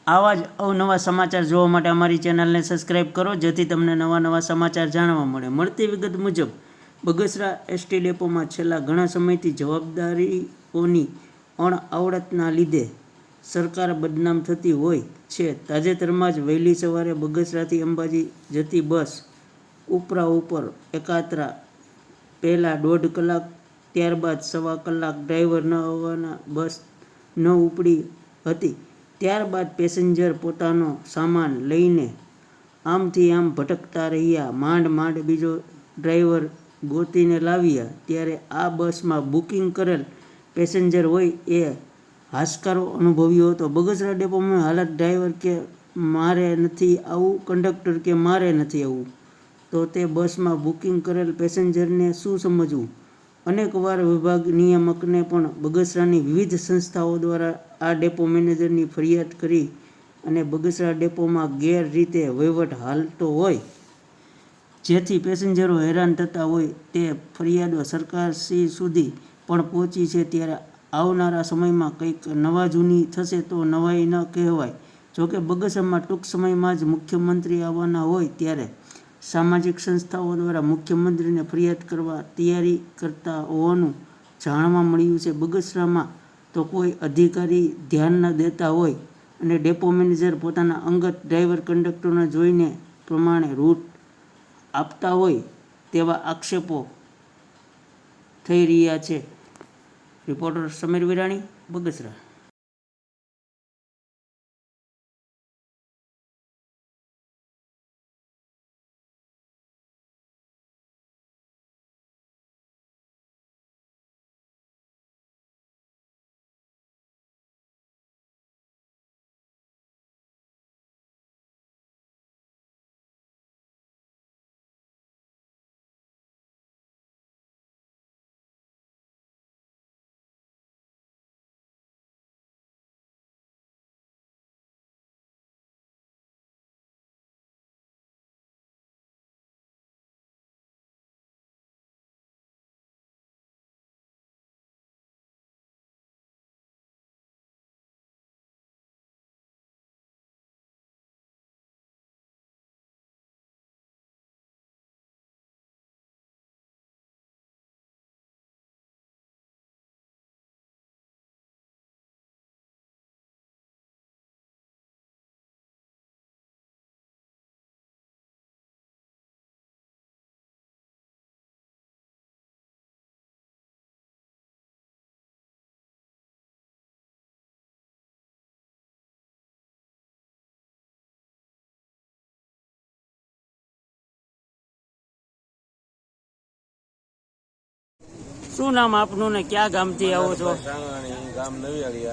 આવા જ અવનવા સમાચાર જોવા માટે અમારી ચેનલને સબસ્ક્રાઈબ કરો, જેથી તમને નવા સમાચાર જાણવા મળે. મળતી વિગત મુજબ બગસરા એસટી ડેપોમાં છેલ્લા ઘણા સમયથી જવાબદારીઓની અણઆવડતના લીધે સરકાર બદનામ થતી હોય છે. તાજેતરમાં જ વહેલી સવારે બગસરાથી અંબાજી જતી બસ ઉપરા એકાતરા પહેલાં 1.5 કલાક, ત્યારબાદ 1.25 કલાક ડ્રાઈવર ન આવવાના બસ ન ઉપડી હતી. ત્યારબાદ પેસેન્જર પોતાનો સામાન લઈને આમથી આમ ભટકતા રહ્યા. માંડ બીજો ડ્રાઈવર ગોતીને લાવ્યા. ત્યારે આ બસમાં બુકિંગ કરેલ પેસેન્જર હોય એ હાશકારો અનુભવ્યો હતો. બગસરા ડેપોમાં હાલત ડ્રાઈવર કે મારે નથી આવવું, કંડક્ટર કે મારે નથી આવવું, તો તે બસમાં બુકિંગ કરેલ પેસેન્જરને શું સમજવું? અનેકવાર વિભાગ નિયામકને પણ બગસરાની વિવિધ સંસ્થાઓ દ્વારા આ ડેપો મેનેજરની ફરિયાદ કરી અને બગસરા ડેપોમાં ગેરરીતે વહીવટ હાલતો હોય, જેથી પેસેન્જરો હેરાન થતા હોય, તે ફરિયાદો સરકારશ્રી સુધી પણ પહોંચી છે. ત્યારે આવનારા સમયમાં કંઈક નવા જૂની થશે તો નવાઈ ન કહેવાય. જોકે બગસરામાં ટૂંક સમયમાં જ મુખ્યમંત્રી આવવાના હોય ત્યારે સામાજિક સંસ્થાઓ દ્વારા મુખ્યમંત્રીને ફરિયાદ કરવા તૈયારી કરતા હોવાનું જાણવા મળ્યું છે. બગસરામાં તો કોઈ અધિકારી ધ્યાન ન દેતા હોય અને ડેપો મેનેજર પોતાના અંગત ડ્રાઈવર કંડક્ટરને જોઈને પ્રમાણે રૂટ આપતા હોય તેવા આક્ષેપો થઈ રહ્યા છે. રિપોર્ટર સમીર વિરાણી, બગસરા. શું નામ આપનું ને ક્યાં ગામથી આવો છો? ગામ નવીયાળી.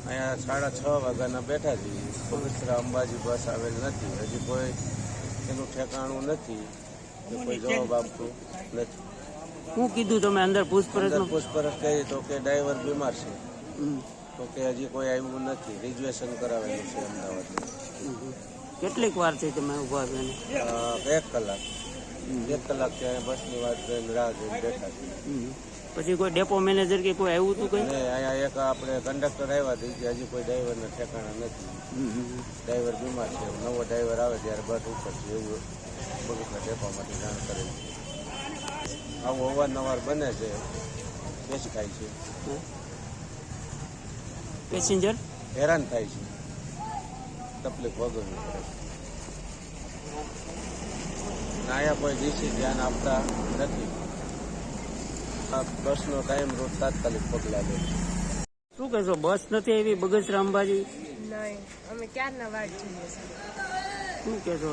અહીંયા 6:30 વાગ્યાના બેઠા છીએ. બગસરા અંબાજી બસ આવેલ નથી. હજી કોઈ એનું ઠેકાણું નથી, કોઈ જવાબ આપતું નથી. શું કીધું તમે અંદર પૂછપરછ કરી તો કે ડ્રાઈવર બીમાર છે, તો કે હજી કોઈ આવ્યું નથી. રિઝર્વેશન કરાવેલું છે અમદાવાદ. કેટલીક વાર થઈ તમે ઉભા છો? 1 કલાક. 1 કલાક ત્યાં બસની વાત કરીને રાહ જોઈને બેઠા છીએ. પછી કોઈ ડેપો મેનેજર કે કોઈ આવ્યું હતું? કઈ અહીંયા એક આપણે કંડક્ટર આવ્યા હતી કે હજી કોઈ ડ્રાઈવરના ઠેકાણા નથી. ડ્રાઈવર બીમાર છે, નવો ડ્રાઈવર આવે ત્યારે બસ ઉપર છે એવું બગસરા ડેપોમાંથી જાણ કરેલ છે. આવું અવારનવાર બને છે, બેસી થાય છે, પેસેન્જર હેરાન થાય છે, તકલીફ વગરની પડે છે. અહીંયા કોઈ ડીસી ધ્યાન આપતા નથી. બસનો ટાઈમ રોજ તાત્કાલિક પગલાં લે. શું કહેશો? બસ નથી આવી બગસરા અંબાજી? નહીં, અમે ક્યારના વાટ જોઈએ છીએ. શું કહેશો?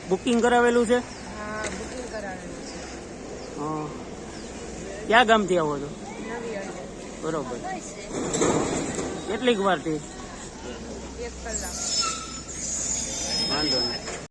બુકિંગ કરાવેલું છે? હા, બુકિંગ કરાવેલું છે. હા. ક્યાં ગામથી આવો છો? નવીયાળી. બરોબર. કેટલીક વારથી? 1 કલાક. વાંધો નહીં.